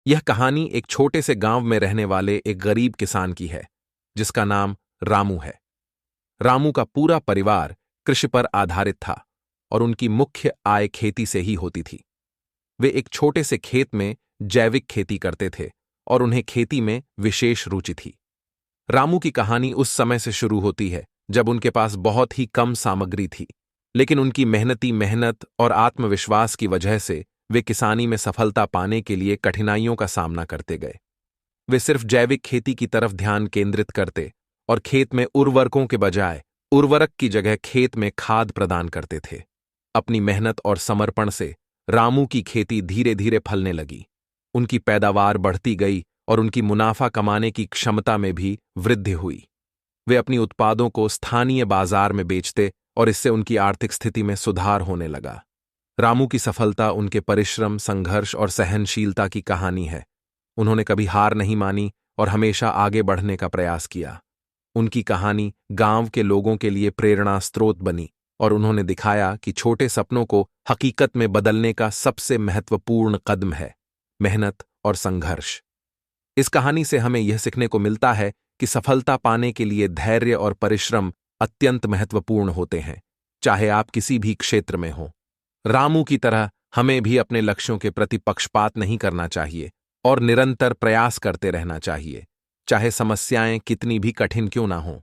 यह कहानी एक छोटे से गांव में रहने वाले एक गरीब किसान की है, जिसका नाम रामू है। रामू का पूरा परिवार कृषि पर आधारित था और उनकी मुख्य आय खेती से ही होती थी। वे एक छोटे से खेत में जैविक खेती करते थे और उन्हें खेती में विशेष रुचि थी। रामू की कहानी उस समय से शुरू होती है जब उनके पास बहुत ही कम सामग्री थी, लेकिन उनकी मेहनत और आत्मविश्वास की वजह से वे किसानी में सफलता पाने के लिए कठिनाइयों का सामना करते गए। वे सिर्फ जैविक खेती की तरफ ध्यान केंद्रित करते और खेत में उर्वरकों के बजाय उर्वरक की जगह खेत में खाद प्रदान करते थे। अपनी मेहनत और समर्पण से रामू की खेती धीरे धीरे फलने लगी। उनकी पैदावार बढ़ती गई और उनकी मुनाफा कमाने की क्षमता में भी वृद्धि हुई। वे अपनी उत्पादों को स्थानीय बाजार में बेचते और इससे उनकी आर्थिक स्थिति में सुधार होने लगा। रामू की सफलता उनके परिश्रम, संघर्ष और सहनशीलता की कहानी है। उन्होंने कभी हार नहीं मानी और हमेशा आगे बढ़ने का प्रयास किया। उनकी कहानी गांव के लोगों के लिए प्रेरणा स्रोत बनी और उन्होंने दिखाया कि छोटे सपनों को हकीकत में बदलने का सबसे महत्वपूर्ण कदम है मेहनत और संघर्ष। इस कहानी से हमें यह सीखने को मिलता है कि सफलता पाने के लिए धैर्य और परिश्रम अत्यंत महत्वपूर्ण होते हैं, चाहे आप किसी भी क्षेत्र में हों। रामू की तरह हमें भी अपने लक्ष्यों के प्रति पक्षपात नहीं करना चाहिए और निरंतर प्रयास करते रहना चाहिए, चाहे समस्याएं कितनी भी कठिन क्यों ना हों।